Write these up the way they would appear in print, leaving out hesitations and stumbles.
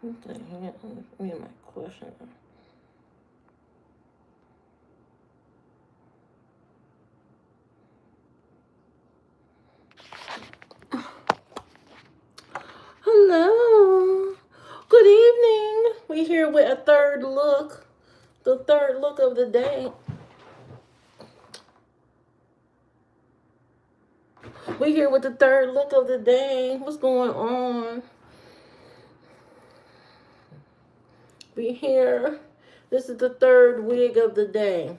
What the hell? Me and my question. Hello. Good evening. We here with a third look. The third look of the day. We here with the third look of the day. What's going on? We here. This is the third wig of the day.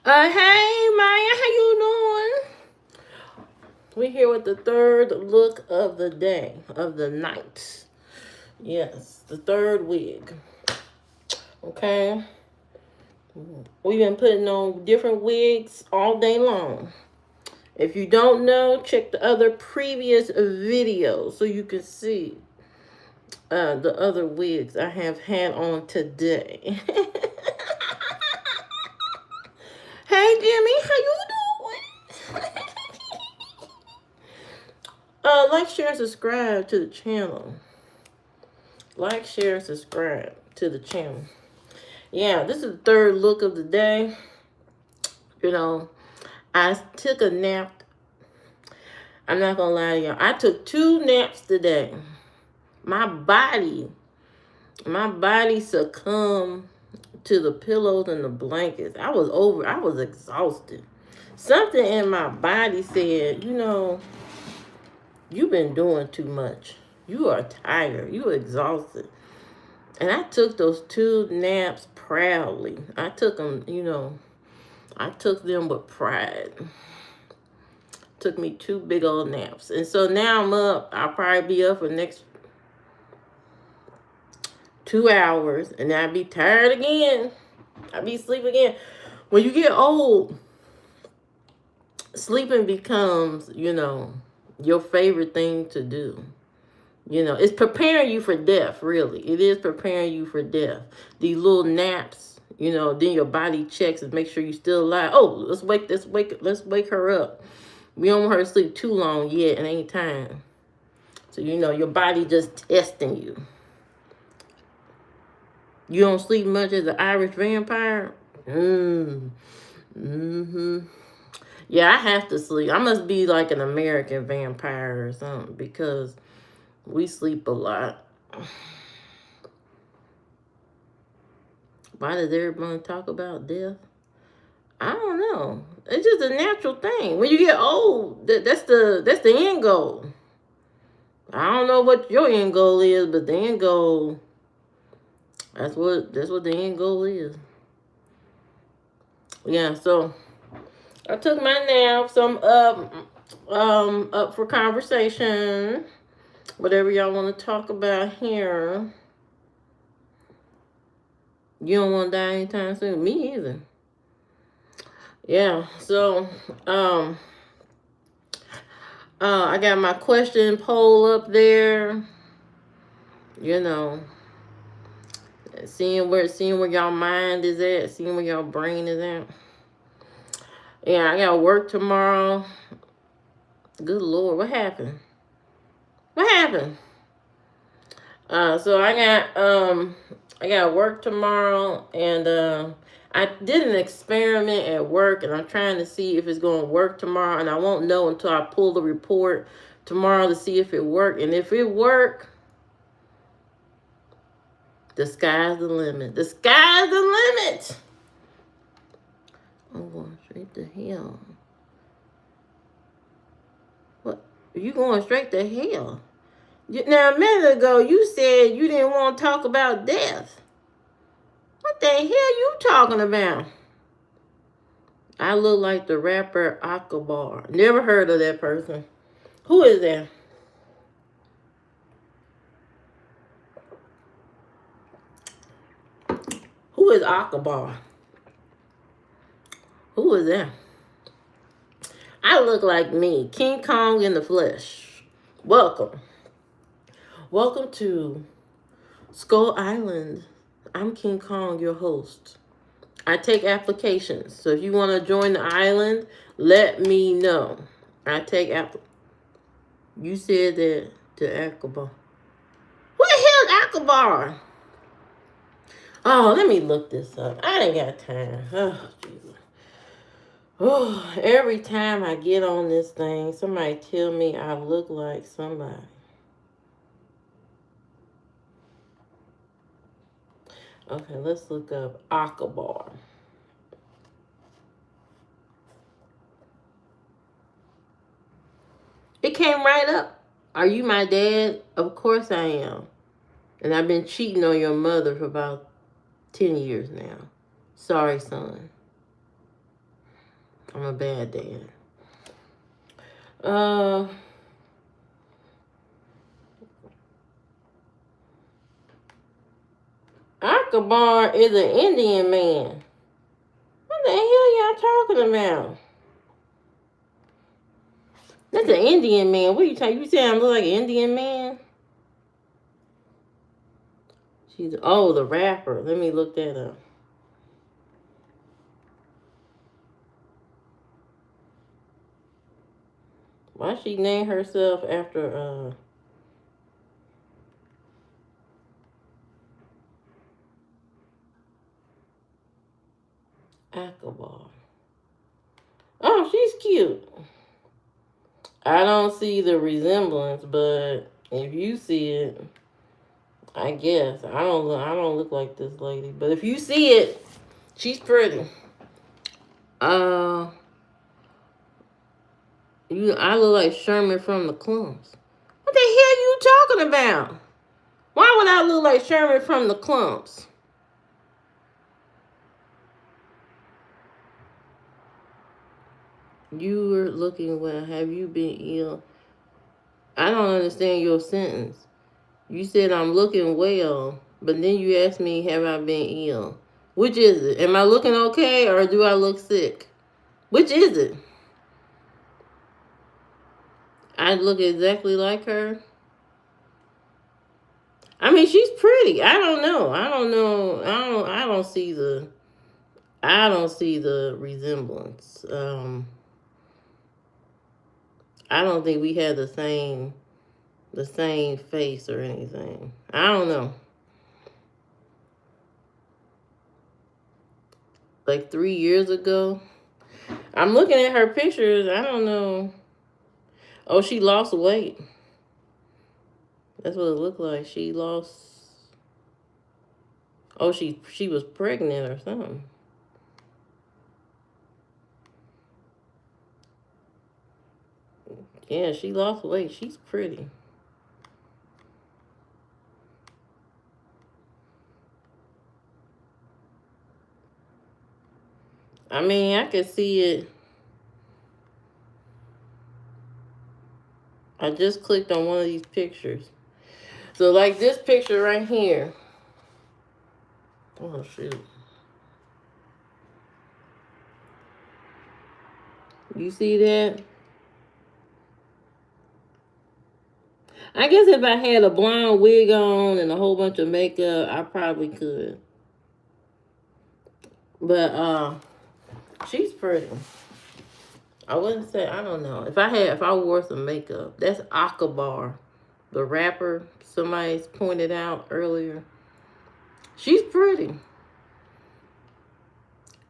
Hey Maya, how you doing? We here with the third look of the day, of the night. Yes, the third wig. Okay. We've been putting on different wigs all day long. If you don't know, check the other previous videos so you can see the other wigs I have had on today. Hey Jimmy, how you doing? Like, share, subscribe to the channel. Like, share, subscribe to the channel. Yeah, this is the third look of the day. You know, I took a nap. I'm not gonna lie to y'all. I took 2 naps today. My body succumbed to the pillows and the blankets. I was exhausted. Something in my body said, you've been doing too much. You are tired. You are exhausted. And I took those 2 naps proudly. I took them, I took them with pride. Took me 2 big old naps. And so now I'm up. I'll probably be up for the next 2 hours. And I'll be tired again. I'll be sleeping again. When you get old, sleeping becomes, your favorite thing to do. It's preparing you for death, really. It is preparing you for death. These little naps, then your body checks and make sure you're still alive. Oh, let's wake her up. We don't want her to sleep too long yet. It ain't time. So, your body just testing you. You don't sleep much as an Irish vampire? Yeah, I have to sleep. I must be like an American vampire or something because we sleep a lot. Why does everyone talk about death? I don't know. It's just a natural thing. When you get old, that's the end goal. I don't know what your end goal is, but the end goal, that's what the end goal is. Yeah, so I took my nap, so I'm up for conversation. Whatever y'all want to talk about here. You don't want to die anytime soon. Me either. Yeah, so I got my question poll up there. Seeing where y'all mind is at, seeing where y'all brain is at. Yeah, I gotta work tomorrow. Good Lord, what happened? What happened? So I got work tomorrow, and I did an experiment at work, and I'm trying to see if it's going to work tomorrow, and I won't know until I pull the report tomorrow to see if it worked. And if it worked, the sky's the limit. The sky's the limit. I'm going straight to hell. What? You going straight to hell? Now, a minute ago, you said you didn't want to talk about death. What the hell you talking about? I look like the rapper Akbar. Never heard of that person. Who is that? Who is Akbar? Who is that? I look like me, King Kong in the flesh. Welcome. Welcome to Skull Island. I'm King Kong, your host. I take applications. So if you want to join the island, let me know. I take applications. You said that to Akbar. What the hell is Akbar? Oh, let me look this up. I ain't got time. Oh, Jesus. Oh, every time I get on this thing, somebody tell me I look like somebody. Okay, let's look up Akbar. It came right up. Are you my dad? Of course I am. And I've been cheating on your mother for about 10 years now. Sorry, son. I'm a bad dad. Akbar is an Indian man. What the hell y'all talking about? That's an Indian man. What are you talking? You saying I look like an Indian man? The rapper. Let me look that up. Why she name herself after Akbar? Oh, she's cute. I don't see the resemblance, but if you see it, I guess I don't look like this lady. But if you see it, she's pretty. I look like Sherman from the Clumps. What the hell you talking about? Why would I look like Sherman from the Clumps? You were looking well. Have you been ill? I don't understand your sentence. You said I'm looking well, but then you asked me, have I been ill? Which is it? Am I looking okay or do I look sick? Which is it? I look exactly like her. I mean, she's pretty. I don't know. I don't see the resemblance. I don't think we had the same face or anything. I don't know. Like 3 years ago. I'm looking at her pictures. I don't know. Oh, she lost weight. That's what it looked like. She lost. Oh, she was pregnant or something. Yeah, she lost weight. She's pretty. I mean, I could see it. I just clicked on one of these pictures. So, like this picture right here. Oh, shoot. You see that? I guess if I had a blonde wig on and a whole bunch of makeup, I probably could. But she's pretty. I wouldn't say, I don't know. If I wore some makeup, that's Akbar, the rapper somebody's pointed out earlier. She's pretty.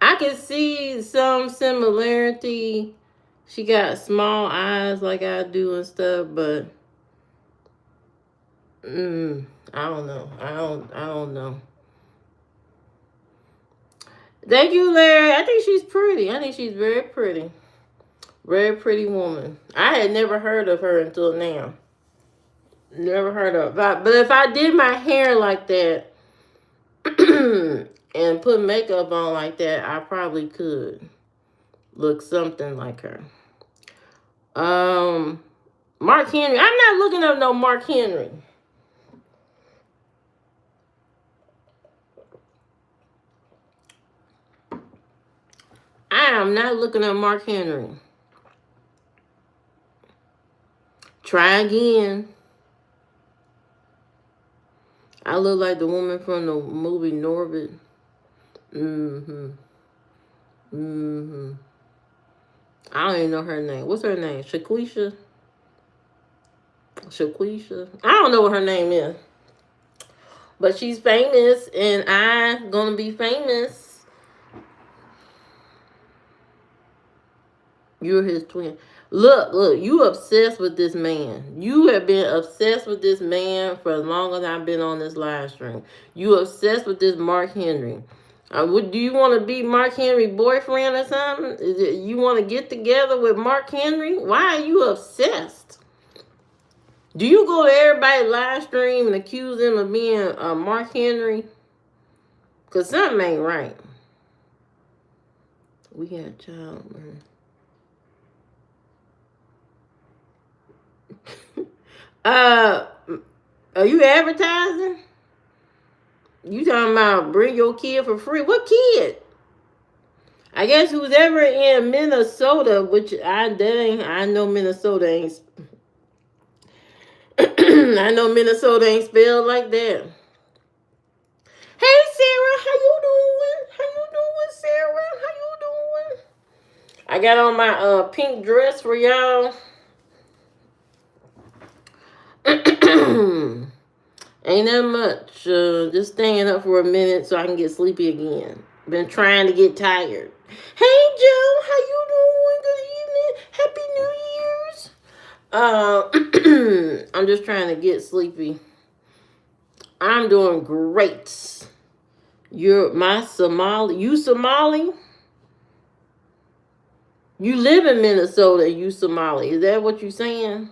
I can see some similarity. She got small eyes like I do and stuff, but I don't know. I don't know. Thank you, Larry. I think she's pretty. I think she's very pretty. Very pretty woman. I had never heard of her until now. Never heard of her. But if I did my hair like that and put makeup on like that, I probably could look something like her. Mark Henry. I'm not looking up no Mark Henry. I am not looking at Mark Henry. Try again. I look like the woman from the movie Norbit. I don't even know her name. What's her name? Shaquisha? Shaquisha. I don't know what her name is. But she's famous, and I'm gonna be famous. You're his twin. Look, you obsessed with this man. You have been obsessed with this man for as long as I've been on this live stream. You obsessed with this Mark Henry. Do you want to be Mark Henry boyfriend or something? You want to get together with Mark Henry? Why are you obsessed? Do you go to everybody live stream and accuse them of being Mark Henry? Because something ain't right. We got a child, man. Are you advertising? You talking about bring your kid for free? What kid? I guess who's ever in Minnesota, which I know Minnesota ain't. I know Minnesota ain't spelled like that. Hey Sarah, how you doing? How you doing, Sarah? How you doing? I got on my pink dress for y'all. Ain't that much. Just staying up for a minute so I can get sleepy again. Been trying to get tired. Hey Joe, how you doing? Good evening. Happy New Year's. I'm just trying to get sleepy. I'm doing great. You're my Somali. You Somali? You live in Minnesota. You Somali. Is that what you saying?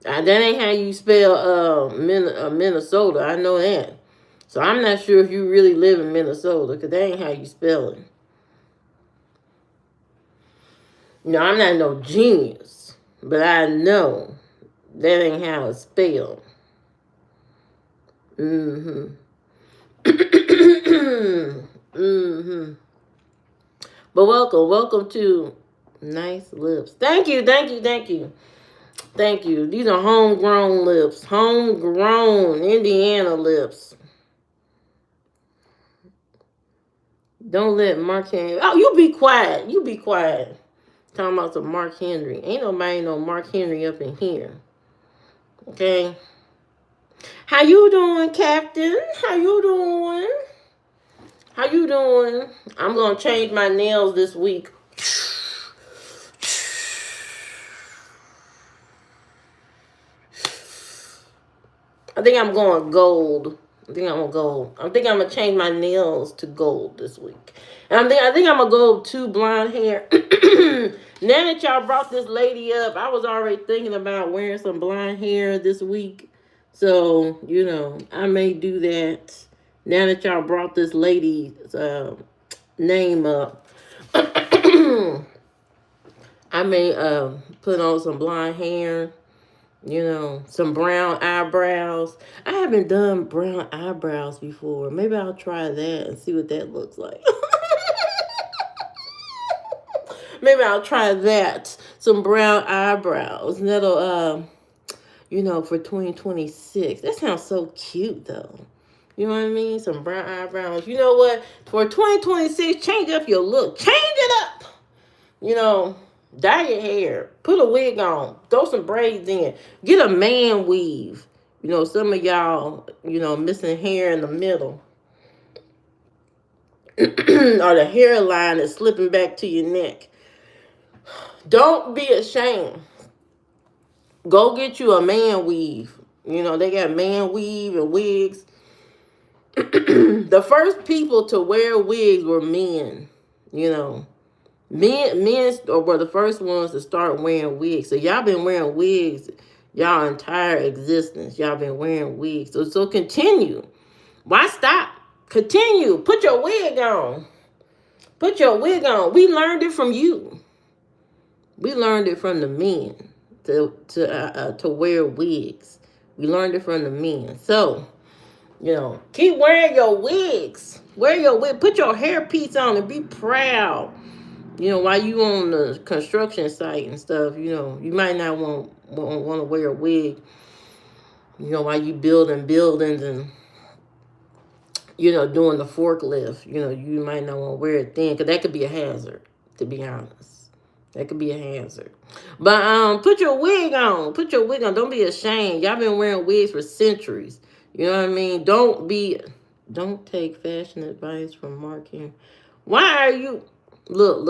That ain't how you spell Minnesota. I know that. So I'm not sure if you really live in Minnesota, because that ain't how you spell it. No, I'm not no genius, but I know that ain't how it's spelled. Mm-hmm. Mm-hmm. But welcome to Nice Lips. Thank you. Thank you. These are homegrown lips. Homegrown Indiana lips. Don't let Mark Henry. Oh, you be quiet. You be quiet. Talking about some Mark Henry. Ain't nobody know Mark Henry up in here. Okay. How you doing, Captain? How you doing? How you doing? I'm gonna change my nails this week. I think I'm going gold. I think I'm gonna change my nails to gold this week. And I think I'm gonna go to blonde hair. Now that y'all brought this lady up, I was already thinking about wearing some blonde hair this week. So, I may do that. Now that y'all brought this lady's name up. I may put on some blonde hair. Some brown eyebrows. I haven't done brown eyebrows before. Maybe I'll try that and see what that looks like. Maybe I'll try that. Some brown eyebrows. And that'll, for 2026. That sounds so cute, though. You know what I mean? Some brown eyebrows. You know what? For 2026, change up your look. Change it up. Dye your hair. Put a wig on. Throw some braids in. Get a man weave. Some of y'all, missing hair in the middle. Or the hairline is slipping back to your neck. Don't be ashamed. Go get you a man weave. They got man weave and wigs. The first people to wear wigs were men. Men were the first ones to start wearing wigs. So y'all been wearing wigs y'all entire existence. Y'all been wearing wigs. So continue. Why stop? Continue. Put your wig on. Put your wig on. We learned it from you. We learned it from the men to wear wigs. We learned it from the men. So, keep wearing your wigs. Wear your wig. Put your hairpiece on and be proud. While you on the construction site and stuff, you might not want to wear a wig, while you building buildings and, doing the forklift, you might not want to wear it then, because that could be a hazard, to be honest. That could be a hazard. But put your wig on. Put your wig on. Don't be ashamed. Y'all been wearing wigs for centuries. You know what I mean? Don't take fashion advice from Mark Henry. Why are you look.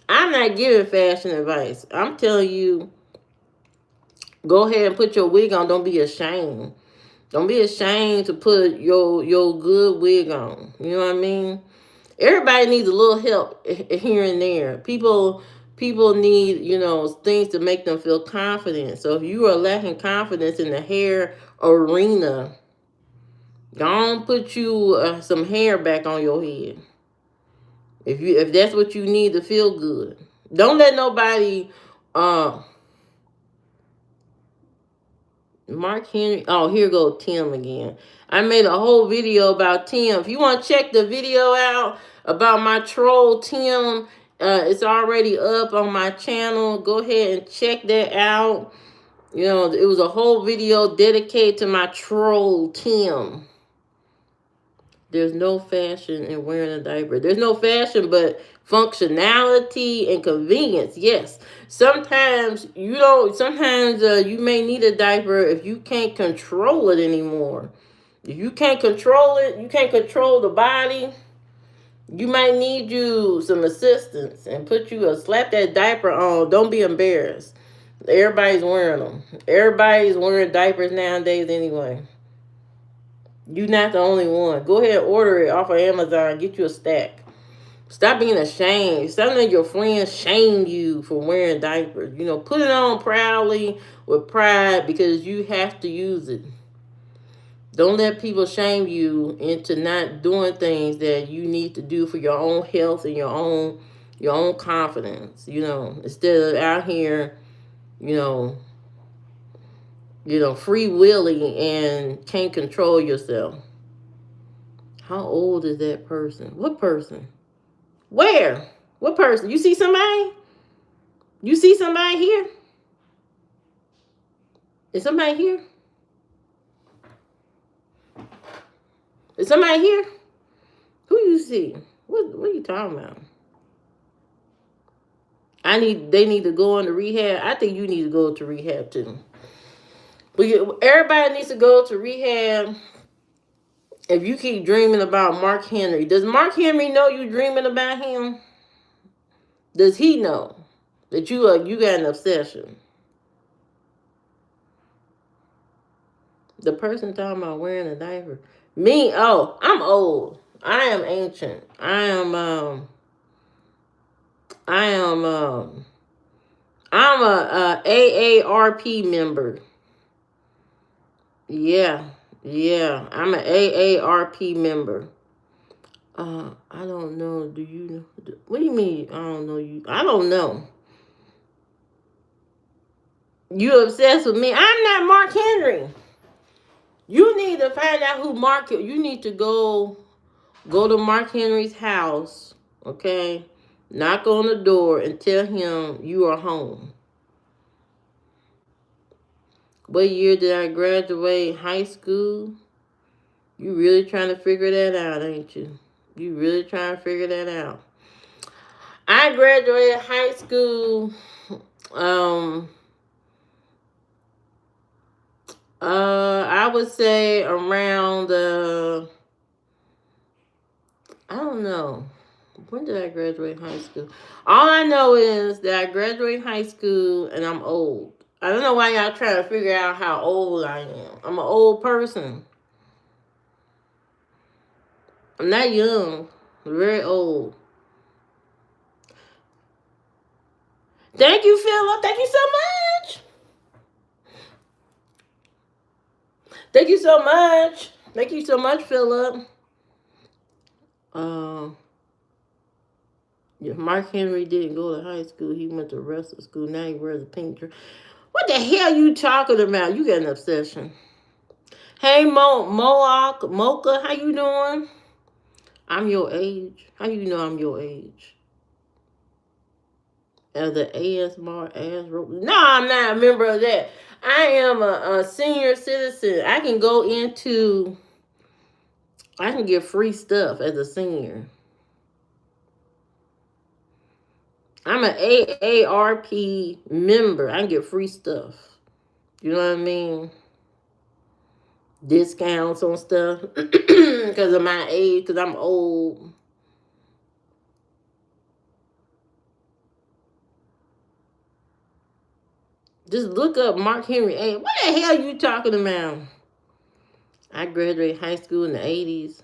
I'm not giving fashion advice. I'm telling you, go ahead and put your wig on. Don't be ashamed. Don't be ashamed to put your good wig on. You know what I mean? Everybody needs a little help here and there. People need, things to make them feel confident. So if you are lacking confidence in the hair arena, go on put you some hair back on your head. If that's what you need to feel good. Don't let nobody Mark Henry. Oh, here go Tim again. I made a whole video about Tim. If you want to check the video out about my troll Tim, it's already up on my channel. Go ahead and check that out. It was a whole video dedicated to my troll Tim. There's no fashion in wearing a diaper. There's no fashion, but functionality and convenience. Yes. Sometimes you may need a diaper if you can't control it anymore. If you can't control it, you can't control the body, you might need you some assistance and slap that diaper on. Don't be embarrassed. Everybody's wearing them. Everybody's wearing diapers nowadays anyway. You're not the only one. Go ahead and order it off of Amazon. Get you a stack. Stop being ashamed. Stop letting your friends shame you for wearing diapers. Put it on proudly with pride because you have to use it. Don't let people shame you into not doing things that you need to do for your own health and your own confidence. Instead of out here, free willing and can't control yourself. How old is that person? What person? Where? What person? You see somebody? You see somebody here? Is somebody here? Is somebody here? Who you see? What are you talking about? They need to go into rehab. I think you need to go to rehab too. But everybody needs to go to rehab. If you keep dreaming about Mark Henry, does Mark Henry know you dreaming about him? Does he know that you got an obsession? The person talking about wearing a diaper. Me, I'm old. I am ancient. I'm a AARP member. Yeah, I'm an AARP member. I don't know. Do you know? What do you mean? I don't know you. I don't know. You obsessed with me? I'm not Mark Henry. You need to find out who Mark. You need to go to Mark Henry's house. Okay, knock on the door and tell him you are home. What year did I graduate high school? You really trying to figure that out, ain't you? You really trying to figure that out. I graduated high school I would say around I don't know. When did I graduate high school? All I know is that I graduated high school and I'm old. I don't know why y'all trying to figure out how old I am. I'm an old person. I'm not young. I'm very old. Thank you, Philip. Thank you so much. Thank you so much. Thank you so much, Philip. Mark Henry didn't go to high school. He went to wrestling school. Now he wears a pink dress. What the hell you talking about? You got an obsession. Hey, Mocha, how you doing? I'm your age. How you know I'm your age? The ASMR ass rope. No, I'm not a member of that. I am a senior citizen. I can get free stuff as a senior. I'm an AARP member. I can get free stuff. You know what I mean? Discounts on stuff because of my age, because I'm old. Just look up Mark Henry A. What the hell are you talking about? I graduated high school in the 80s.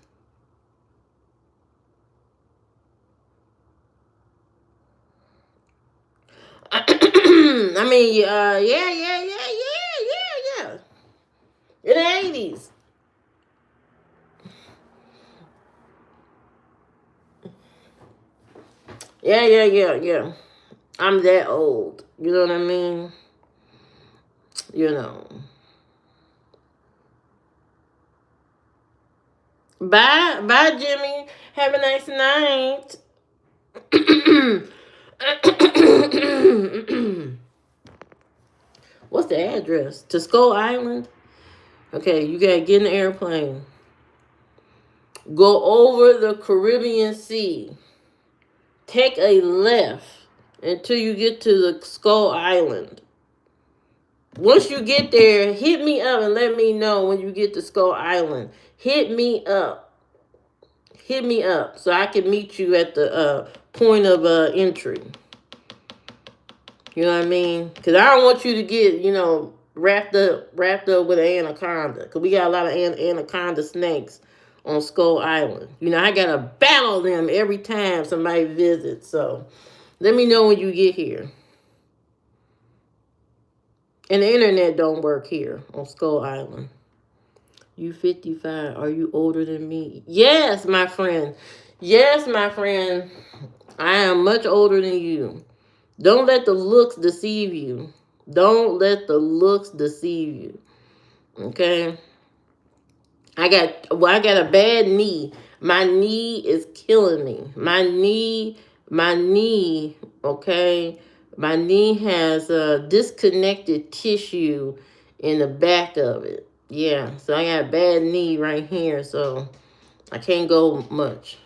I mean, yeah. In the 80s. Yeah. I'm that old. You know what I mean? You know. Bye, Jimmy. Have a nice night. What's the address? To Skull Island? Okay, you gotta get in the airplane. Go over the Caribbean Sea. Take a left until you get to the Skull Island. Once you get there, hit me up and let me know when you get to Skull Island. Hit me up. Hit me up so I can meet you at the point of entry. You know what I mean? Because I don't want you to get, wrapped up with an anaconda. Because we got a lot of anaconda snakes on Skull Island. I got to battle them every time somebody visits. So let me know when you get here. And the internet don't work here on Skull Island. You 55. Are you older than me? Yes, my friend. Yes, my friend. I am much older than you. Don't let the looks deceive you. Don't let the looks deceive you. Okay? I got a bad knee. My knee is killing me. My knee, okay? My knee has a disconnected tissue in the back of it. Yeah, so I got a bad knee right here, so I can't go much.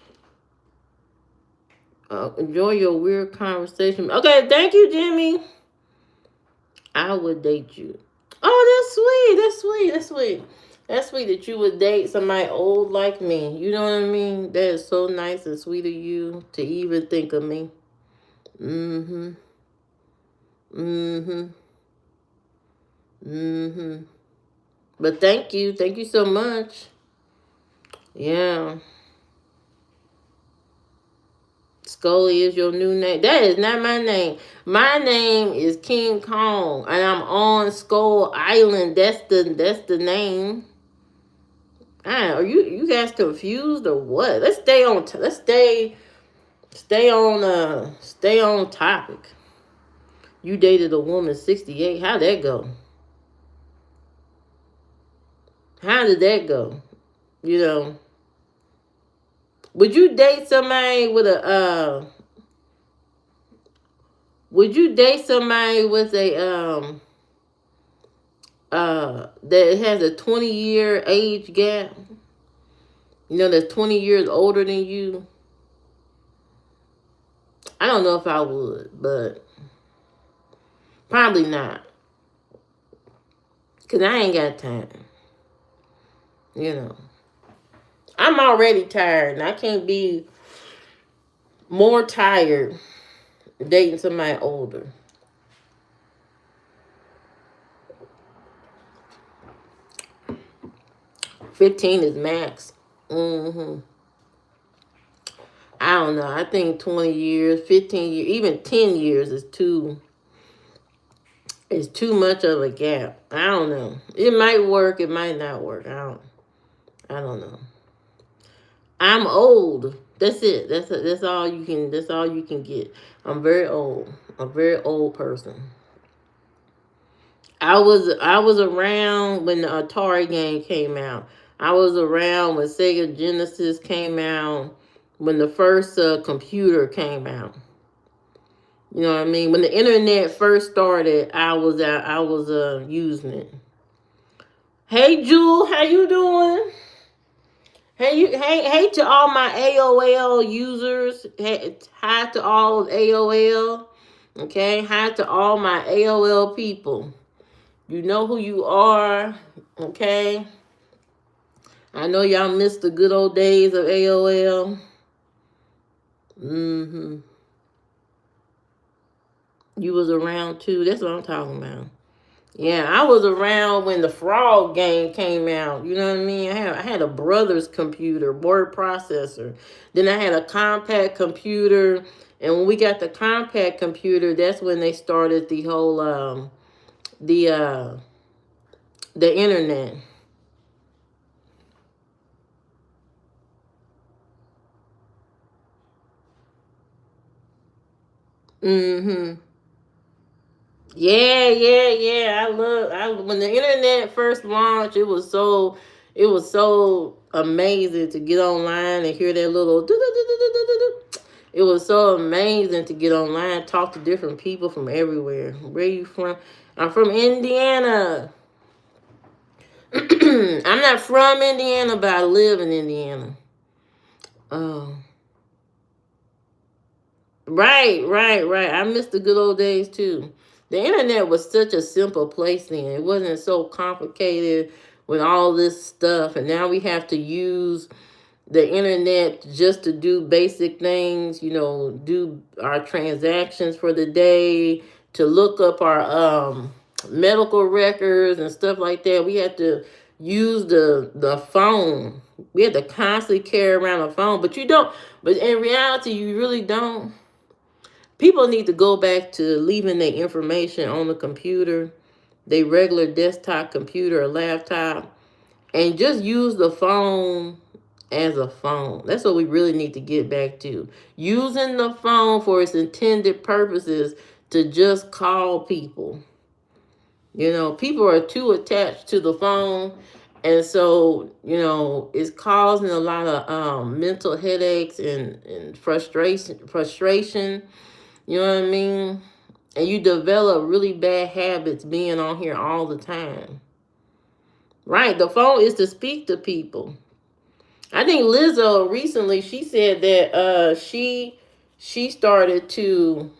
Enjoy your weird conversation. Okay, thank you, Jimmy. I would date you. Oh, that's sweet. That's sweet that you would date somebody old like me. You know what I mean? That is so nice and sweet of you to even think of me. Mm-hmm. Mm-hmm. Mm-hmm. But thank you. Thank you so much. Yeah. Scully is your new name. That is not my name. My name is King Kong, and I'm on Skull Island. That's the name. Are you guys confused or what? Let's stay on. Stay on topic. You dated a woman 68. How'd that go? How did that go? Would you date somebody with a Would you date somebody with a that has a 20-year age gap? That's 20 years older than you? I don't know if I would, but probably not. Cause I ain't got time. I'm already tired and I can't be more tired dating somebody older. 15 is max. Mm-hmm. I don't know. I think 20 years, 15 years, even 10 years is too much of a gap. I don't know. It might work, it might not work. I don't know. I'm old. That's it. That's all you can get. I'm very old. I'm a very old person. I was around when the Atari game came out. I was around when Sega Genesis came out, when the first computer came out. You know what I mean? When the internet first started, I was using it. Hey Jewel, how you doing? Hey to all my AOL users. Hey, hi to all of AOL. Okay, hi to all my AOL people. You know who you are. Okay, I know y'all missed the good old days of AOL. You was around too. That's what I'm talking about. Yeah, I was around when the Frog game came out. You know what I mean? I had a brother's computer, word processor. Then I had a compact computer, and when we got the compact computer, that's when they started the whole the uh the internet. Mhm. Yeah. I when the internet first launched, it was so amazing to get online and hear that little it was so amazing to get online, talk to different people from everywhere. Where you from? I'm from Indiana. I'm not from Indiana, but I live in Indiana. Oh, right. I miss the good old days too. The internet was such a simple place then. It wasn't so complicated with all this stuff. And now we have to use the internet just to do basic things, do our transactions for the day, to look up our medical records and stuff like that. We had to use the phone. We had to constantly carry around a phone, but you don't. But in reality, you really don't. People need to go back to leaving their information on the computer, their regular desktop computer or laptop, and just use the phone as a phone. That's what we really need to get back to. Using the phone for its intended purposes, to just call people. People are too attached to the phone. And so, it's causing a lot of mental headaches and frustration. You know what I mean? And you develop really bad habits being on here all the time. Right. The phone is to speak to people. I think Lizzo recently, she said that she started to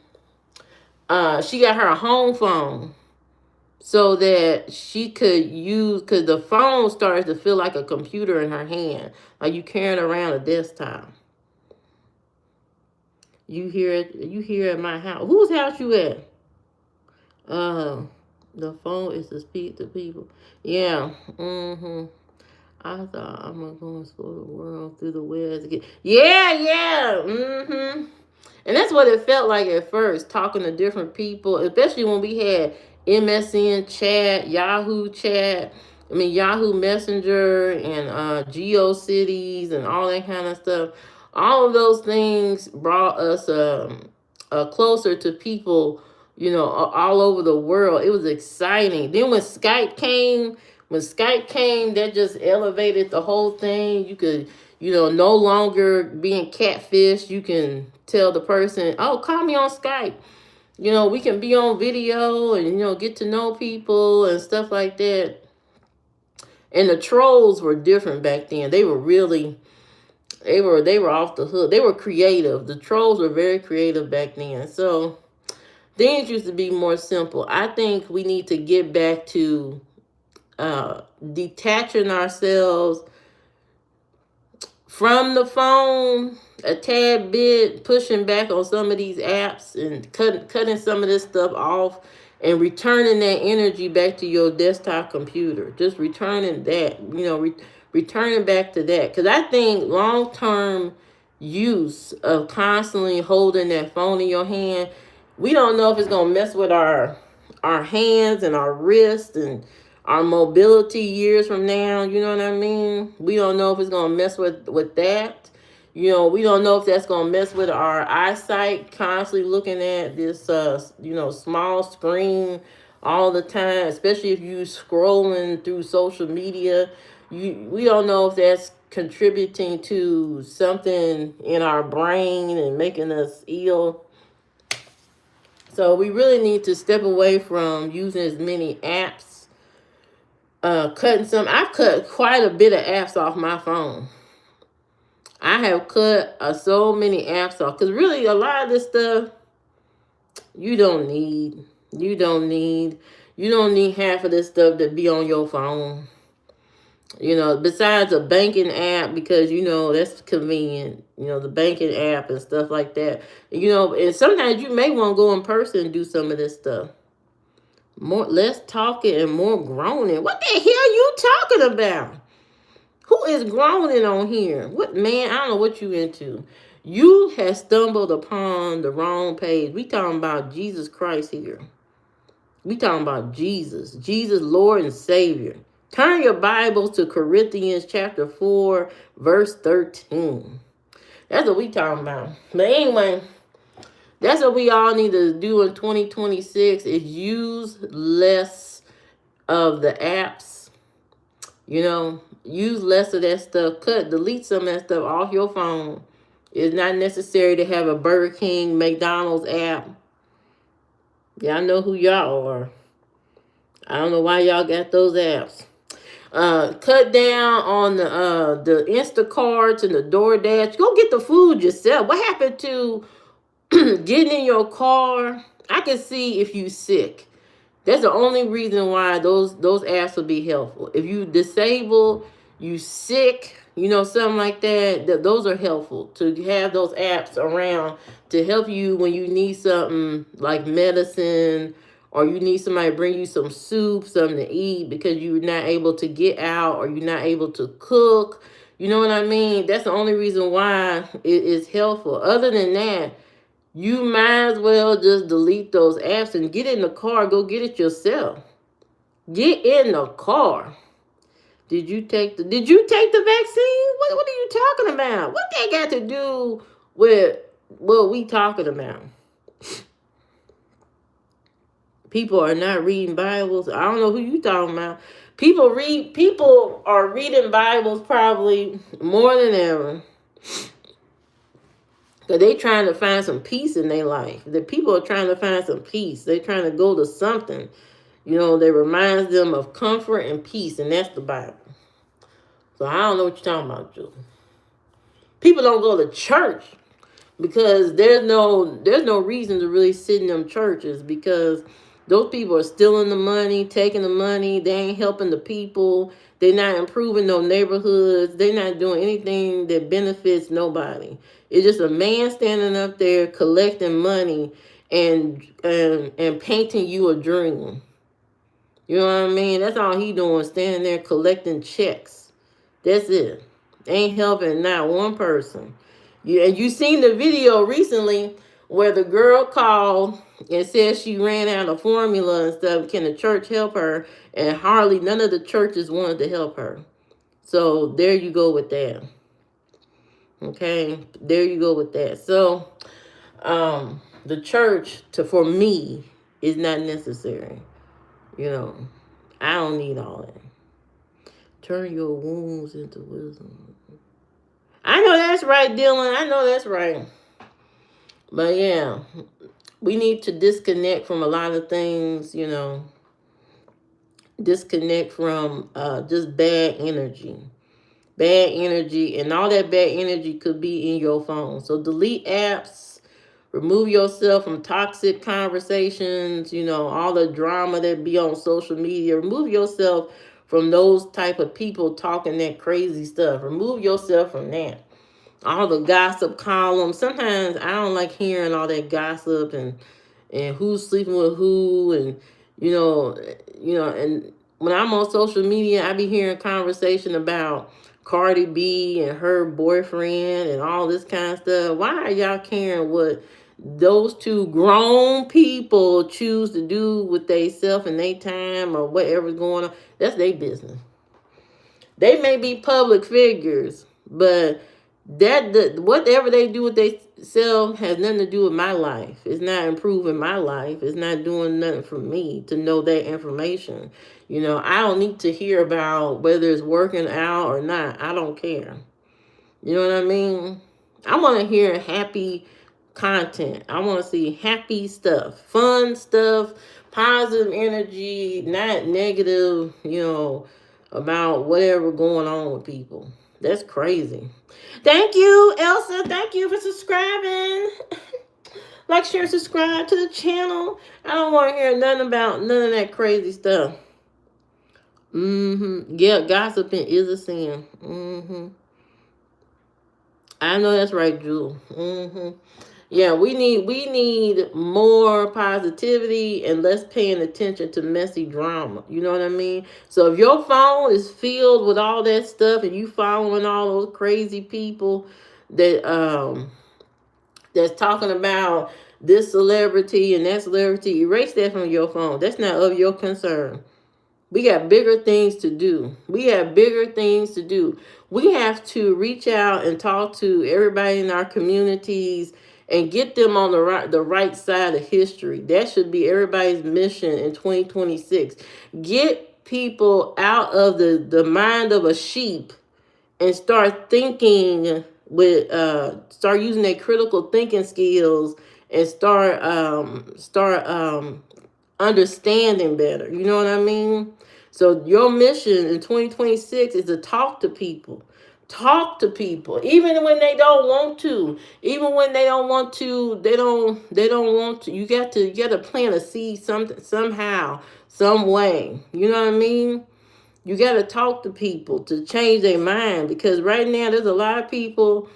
she got her a home phone so that she could use, because the phone started to feel like a computer in her hand, like you carrying around a desktop. You hear at my house. Whose house you at? Uh, the phone is to speak to people. Yeah. I thought I'm gonna go explore the world through the webs again. Yeah. And that's what it felt like at first, talking to different people, especially when we had MSN chat, Yahoo chat, Yahoo Messenger, and GeoCities and all that kind of stuff. All of those things brought us closer to people, all over the world. It was exciting. Then when Skype came, that just elevated the whole thing. You could, no longer being catfish. You can tell the person, oh, call me on Skype. We can be on video and, get to know people and stuff like that. And the trolls were different back then. They were off the hook. They were creative. The trolls were very creative back then. So things used to be more simple. I think we need to get back to detaching ourselves from the phone a tad bit, pushing back on some of these apps and cutting some of this stuff off, and returning that energy back to your desktop computer. Just returning that, returning back to that. Because I think long term use of constantly holding that phone in your hand, we don't know if it's gonna mess with our hands and our wrists and our mobility years from now. You know what I mean? We don't know if it's gonna mess with that. We don't know if that's gonna mess with our eyesight, constantly looking at this small screen all the time, especially if you scrolling through social media. We don't know if that's contributing to something in our brain and making us ill. So we really need to step away from using as many apps. Cutting some. I've cut quite a bit of apps off my phone. I have cut so many apps off because really a lot of this stuff you don't need. You don't need. You don't need half of this stuff to be on your phone. Besides a banking app, because that's convenient. The banking app and stuff like that. And sometimes you may want to go in person and do some of this stuff. Less talking and more groaning. What the hell you talking about? Who is groaning on here? What man? I don't know what you into. You have stumbled upon the wrong page. We talking about Jesus Christ here. We talking about Jesus. Jesus, Lord and Savior. Turn your Bibles to Corinthians chapter 4, verse 13. That's what we talking about. But anyway, that's what we all need to do in 2026 is use less of the apps. Use less of that stuff. Delete some of that stuff off your phone. It's not necessary to have a Burger King, McDonald's app. Y'all know who y'all are. I don't know why y'all got those apps. Cut down on the Instacarts and the DoorDash. Go get the food yourself. What happened to getting in your car? I can see if you sick. That's the only reason why those apps will be helpful. If you disabled, you sick, something like that, those are helpful to have those apps around to help you when you need something like medicine or you need somebody to bring you some soup, something to eat because you're not able to get out or you're not able to cook. You know what I mean? That's the only reason why it is helpful. Other than that, you might as well just delete those apps and get in the car. Go get it yourself. Get in the car. Did you take the vaccine? What are you talking about? What that got to do with what we talking about? People are not reading Bibles. I don't know who you talking about. People are reading Bibles probably more than ever. Because they trying to find some peace in their life. The people are trying to find some peace. They're trying to go to something, that reminds them of comfort and peace, and that's the Bible. So I don't know what you're talking about, Julie. People don't go to church because there's no reason to really sit in them churches because those people are stealing the money, taking the money. They ain't helping the people. They're not improving no neighborhoods. They're not doing anything that benefits nobody. It's just a man standing up there collecting money and painting you a dream. You know what I mean? That's all he doing, standing there collecting checks. That's it. Ain't helping not one person. You seen the video recently where the girl called and said she ran out of formula and stuff. Can the church help her? And hardly none of the churches wanted to help her. So there you go with that. Okay, there you go with that. So the church for me is not necessary. I don't need all that. Turn your wounds into wisdom. I know that's right, Dylan. I know that's right. But yeah, we need to disconnect from a lot of things, disconnect from just bad energy. Bad energy, and all that bad energy could be in your phone. So delete apps, remove yourself from toxic conversations, all the drama that be on social media. Remove yourself from those type of people talking that crazy stuff. Remove yourself from that. All the gossip columns. Sometimes I don't like hearing all that gossip and who's sleeping with who and and when I'm on social media, I be hearing conversation about Cardi B and her boyfriend and all this kind of stuff. Why are y'all caring what those two grown people choose to do with they self and they time or whatever's going on? That's their business. They may be public figures, but whatever they do with they self has nothing to do with my life. It's not improving my life. It's not doing nothing for me to know that information. I don't need to hear about whether it's working out or not. I don't care. You know what I mean? I want to hear happy content. I want to see happy stuff, fun stuff, positive energy, not negative, about whatever going on with people. That's crazy. Thank you, Elsa. Thank you for subscribing. Like, share, subscribe to the channel. I don't want to hear nothing about none of that crazy stuff. Yeah, gossiping is a sin. I know that's right, Jewel. Yeah, we need more positivity and less paying attention to messy drama. You know what I mean? So if your phone is filled with all that stuff and you following all those crazy people that that's talking about this celebrity and that celebrity, erase that from your phone. That's not of your concern. We got bigger things to do. We have bigger things to do. We have to reach out and talk to everybody in our communities and get them on the right side of history. That should be everybody's mission in 2026. Get people out of the mind of a sheep and start thinking with start using their critical thinking skills and start understanding better. You know what I mean? So your mission in 2026 is to talk to people. Talk to people. Even when they don't want to. Even when they don't want to, they don't want to. You got to plant a seed somehow, some way. You know what I mean? You got to talk to people to change their mind, because right now there's a lot of people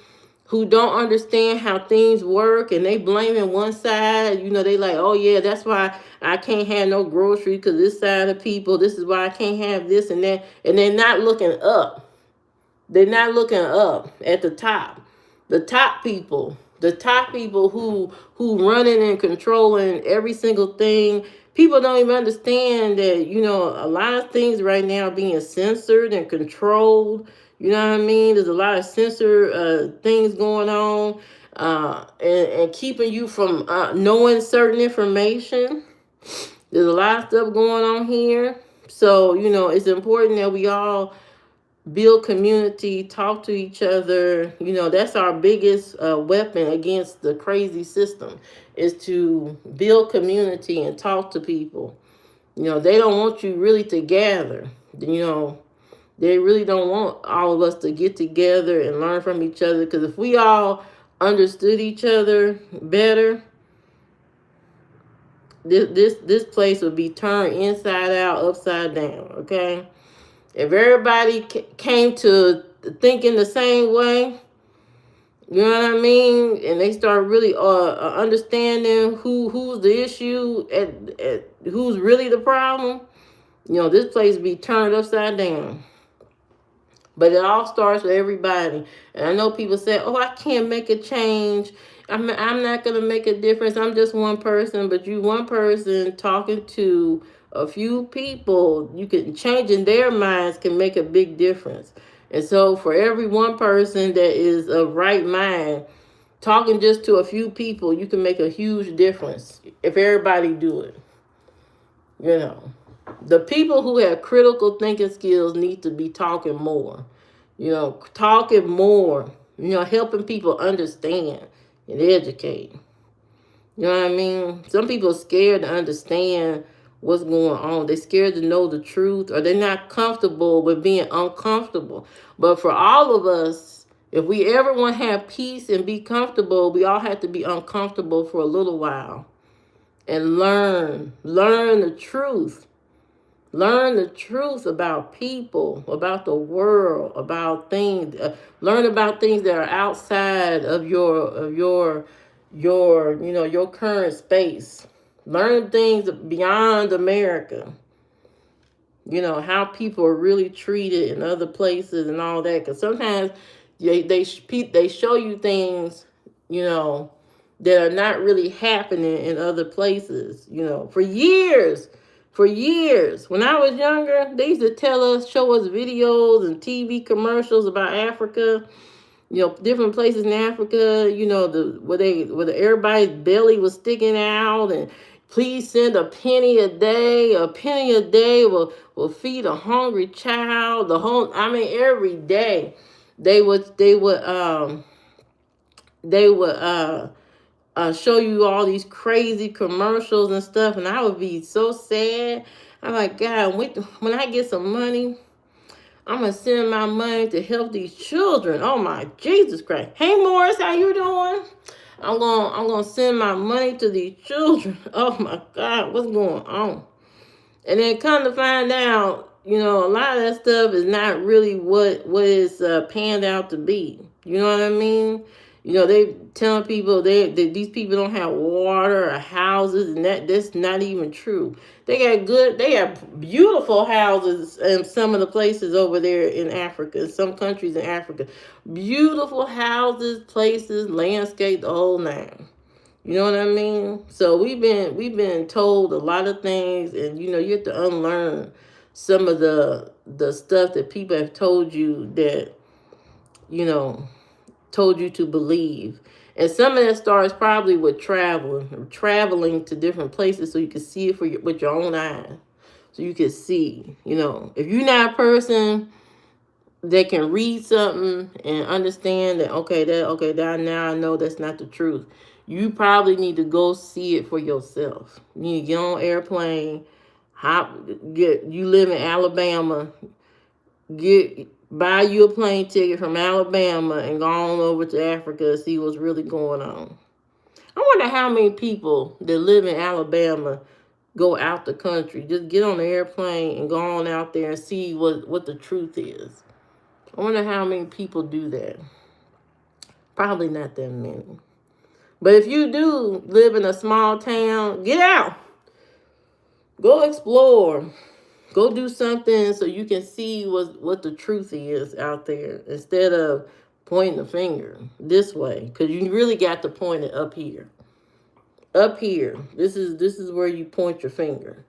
who don't understand how things work, and they blaming one side. They like, oh yeah, that's why I can't have no groceries, because this side of people, this is why I can't have this and that. And they're not looking up. They're not looking up at the top. The top people who running and controlling every single thing. People don't even understand that, a lot of things right now are being censored and controlled. You know what I mean? There's a lot of censor things going on, and keeping you from knowing certain information. There's a lot of stuff going on here. So, it's important that we all build community, talk to each other. That's our biggest weapon against the crazy system, is to build community and talk to people. They don't want you really to gather. They really don't want all of us to get together and learn from each other, because if we all understood each other better, this place would be turned inside out, upside down. Okay. If everybody came to thinking the same way, you know what I mean, and they start really understanding who's the issue, at who's really the problem, this place be turned upside down. But it all starts with everybody. And I know people say, oh, I can't make a change. I'm not going to make a difference. I'm just one person. But you one person talking to a few people, you can changing their minds can make a big difference. And so for every one person that is of right mind, talking just to a few people, you can make a huge difference if everybody do it. The people who have critical thinking skills need to be talking more. Talking more. Helping people understand and educate. You know what I mean? Some people are scared to understand what's going on. They're scared to know the truth, or they're not comfortable with being uncomfortable. But for all of us, if we ever want to have peace and be comfortable, we all have to be uncomfortable for a little while and learn the truth. Learn the truth about people, about the world, about things. Learn about things that are outside of your current space. Learn things beyond America. How people are really treated in other places and all that. Because sometimes they show you things, that are not really happening in other places. For years. For years, when I was younger, they used to show us videos and TV commercials about Africa, different places in Africa, where everybody's belly was sticking out, and please send a penny a day. A penny a day will feed a hungry child. Every day they would show you all these crazy commercials and stuff, and I would be so sad. I'm like, God, when I get some money, I'm gonna send my money to help these children. Oh my Jesus Christ. Hey Morris, how you doing? I'm gonna send my money to these children. Oh my God, what's going on? And then come to find out, a lot of that stuff is not really what is panned out to be. You know what I mean? They telling people these people don't have water or houses, and that's not even true. They have beautiful houses in some of the places over there in Africa, some countries in Africa. Beautiful houses, places, landscape, the whole nine. You know what I mean? So we've been told a lot of things, and you have to unlearn some of the stuff that people have told you that you know told you to believe. And some of that starts probably with traveling to different places so you can see it with your own eyes. So you can see, if you're not a person that can read something and understand that that now I know that's not the truth. You probably need to go see it for yourself. You need to get on an airplane, you live in Alabama, buy you a plane ticket from Alabama and go on over to Africa and see what's really going on. I wonder how many people that live in Alabama go out the country. Just get on the airplane and go on out there and see what the truth is. I wonder how many people do that. Probably not that many. But if you do live in a small town, get out. Go explore. Go do something so you can see what the truth is out there instead of pointing the finger this way. Because you really got to point it up here. Up here. This is where you point your finger.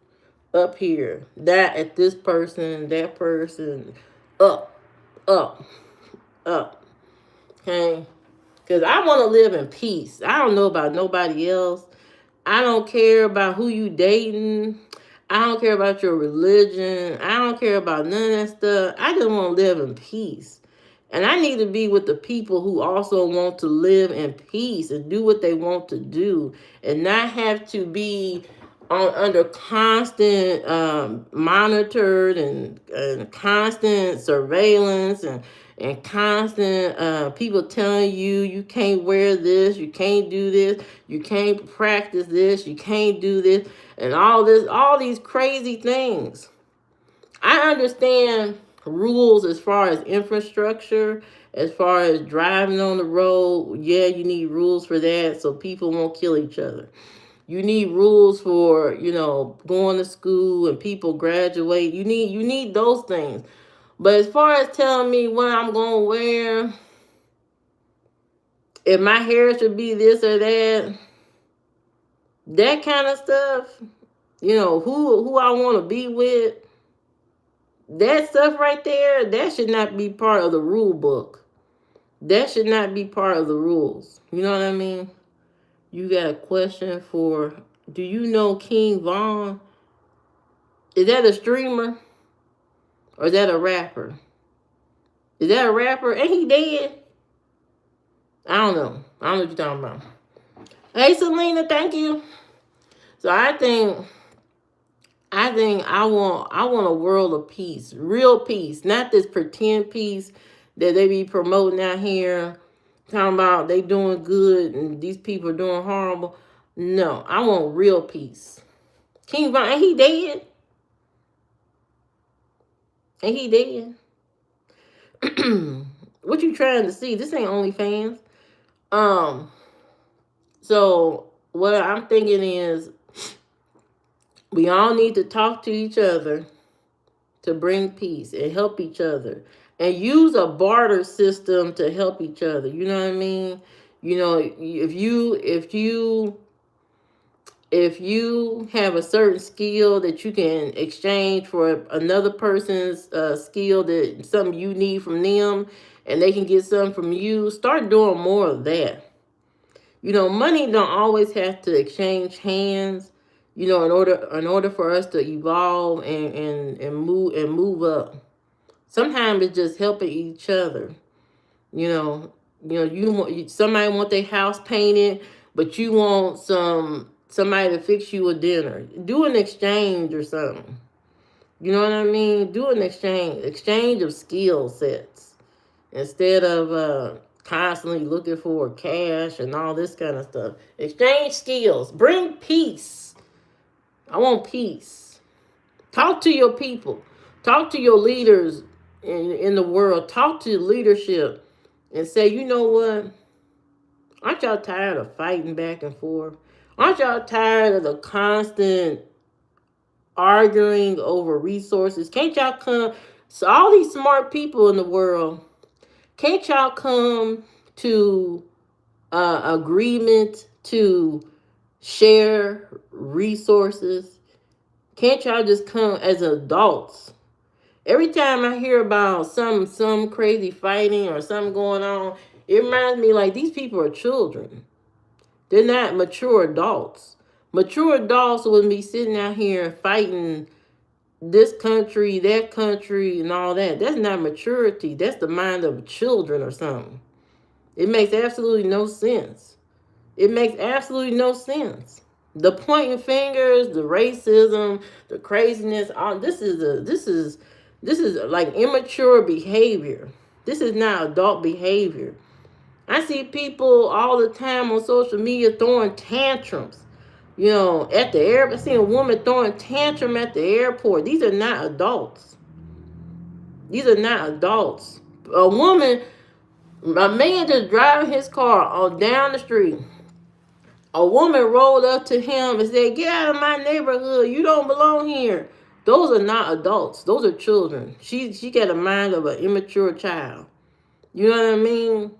Up here. That at this person, that person. Up. Up. Okay? Because I want to live in peace. I don't know about nobody else. I don't care about who you dating. I don't care about your religion. I don't care about none of that stuff. I just want to live in peace. And I need to be with the people who also want to live in peace and do what they want to do and not have to be under constant monitored and constant surveillance and constant people telling you can't wear this, you can't do this, you can't practice this, you can't do this, and all these crazy things. I understand rules as far as infrastructure, as far as driving on the road. Yeah, you need rules for that so people won't kill each other. You need rules for, going to school and people graduate. You need those things. But as far as telling me what I'm going to wear, if my hair should be this or that kind of stuff, who I want to be with, that stuff right there, that should not be part of the rule book. That should not be part of the rules. You know what I mean? You got a question for, do you know King Von? Is that a streamer? Or is that a rapper? Is that a rapper? Ain't he dead? I don't know. I don't know what you're talking about. Hey, Selena, thank you. So I think I want a world of peace, real peace, not this pretend peace that they be promoting out here, talking about they doing good and these people are doing horrible. No, I want real peace. King Von, ain't he dead? Ain't he dead? What you trying to see? This ain't OnlyFans. So what I'm thinking is we all need to talk to each other to bring peace and help each other and use a barter system to help each other. You know what I mean? If you have a certain skill that you can exchange for another person's skill, that something you need from them and they can get something from you, start doing more of that. Money don't always have to exchange hands, in order for us to evolve and move up. Sometimes it's just helping each other. Somebody want their house painted, but you want somebody to fix you a dinner. Do an exchange or something. You know what I mean? Do an exchange of skill sets instead of constantly looking for cash and all this kind of stuff. Exchange skills. Bring peace. I want peace. Talk to your people. Talk to your leaders in the world. Talk to leadership and say, you know what? Aren't y'all tired of fighting back and forth? Aren't y'all tired of the constant arguing over resources? Can't y'all come? So all these smart people in the world, can't y'all come to agreement to share resources? Can't y'all just come as adults? Every time I hear about some crazy fighting or something going on, it reminds me like these people are children. They're not mature adults. Mature adults wouldn't be sitting out here fighting this country, that country, and all that. That's not maturity. That's the mind of children or something. It makes absolutely no sense. It makes absolutely no sense. The pointing fingers, the racism, the craziness, all this is like immature behavior. This is not adult behavior. I see people all the time on social media throwing tantrums. At the airport, I seen a woman throwing tantrum at the airport. These are not adults. These are not adults. A man just driving his car on down the street. A woman rolled up to him and said, "Get out of my neighborhood. You don't belong here." Those are not adults. Those are children. She got a mind of an immature child. You know what I mean?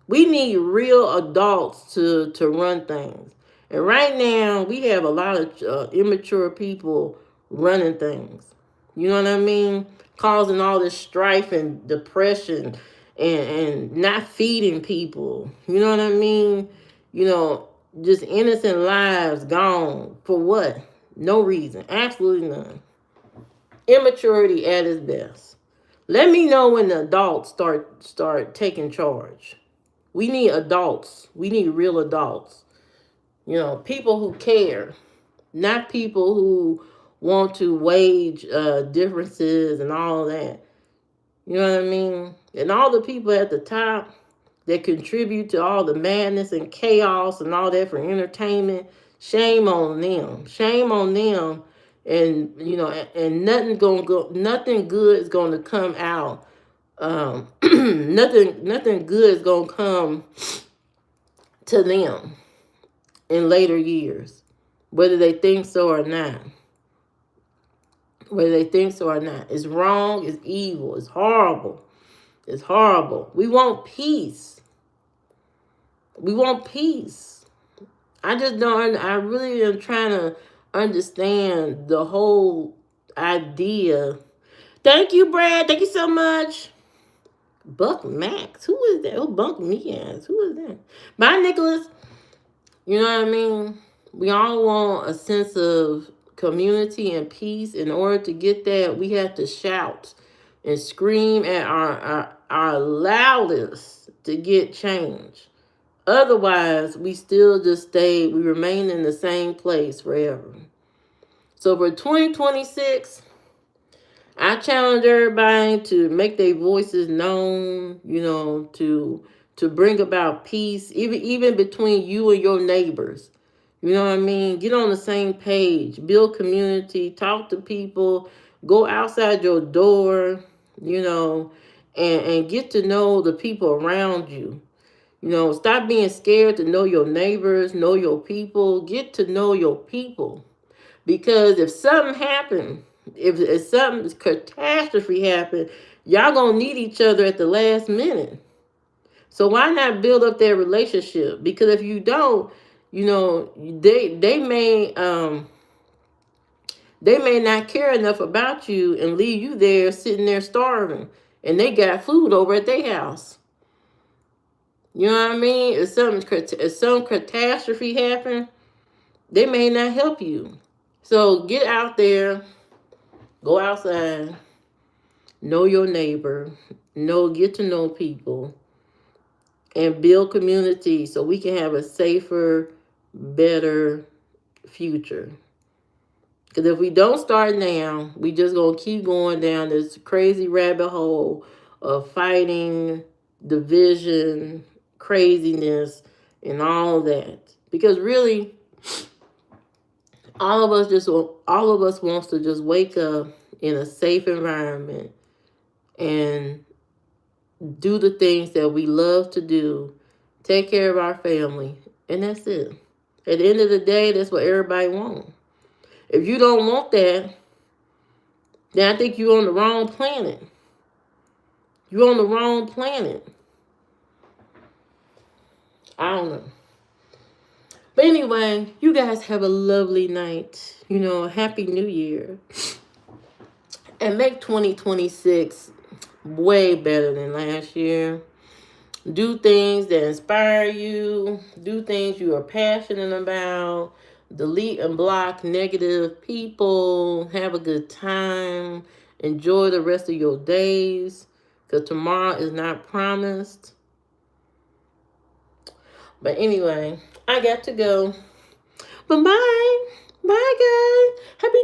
We need real adults to run things. And right now, we have a lot of immature people running things. You know what I mean? Causing all this strife and depression and not feeding people. You know what I mean? You know, just innocent lives gone. For what? No reason. Absolutely none. Immaturity at its best. Let me know when the adults start taking charge. We need adults. We need real adults. People who care, not people who want to wage differences and all that. You know what I mean? And all the people at the top that contribute to all the madness and chaos and all that for entertainment, shame on them. Shame on them. And and nothing good is going to come out. Nothing good is going to come to them in later years, whether they think so or not. Whether they think so or not. It's wrong, it's evil, it's horrible. It's horrible. We want peace. We want peace. I really am trying to understand the whole idea. Thank you, Brad. Thank you so much. Buck Max. Who is that? Who Buck me ass? Who is that? Bye, Nicholas. You know what I mean? We all want a sense of community and peace. In order to get that, we have to shout and scream at our loudest to get change. Otherwise, we remain in the same place forever. So for 2026, I challenge everybody to make their voices known, to bring about peace, even between you and your neighbors. You know what I mean? Get on the same page, build community, talk to people, go outside your door, and get to know the people around you. Stop being scared to know your neighbors, know your people, get to know your people. Because if something happened, if something catastrophe happened, y'all gonna need each other at the last minute. So why not build up their relationship? Because if you don't, they may not care enough about you and leave you there sitting there starving, and they got food over at their house. You know what I mean? If some catastrophe happen, they may not help you. So get out there, go outside, know your neighbor, get to know people, and build community so we can have a safer, better future. Because Because if we don't start now, we just going to keep going down this crazy rabbit hole of fighting, division, craziness, and all that. Because really, all of us wants to just wake up in a safe environment and do the things that we love to do, take care of our family, and that's it. At the end of the day, that's what everybody wants. If you don't want that, then I think you're on the wrong planet. You're on the wrong planet. I don't know. But anyway, you guys have a lovely night. Happy New Year. And make 2026 way better than last year. Do things that inspire you. Do things you are passionate about. Delete and block negative people. Have a good time. Enjoy the rest of your days. Because tomorrow is not promised. But anyway, I got to go. Bye-bye. Bye, guys. Happy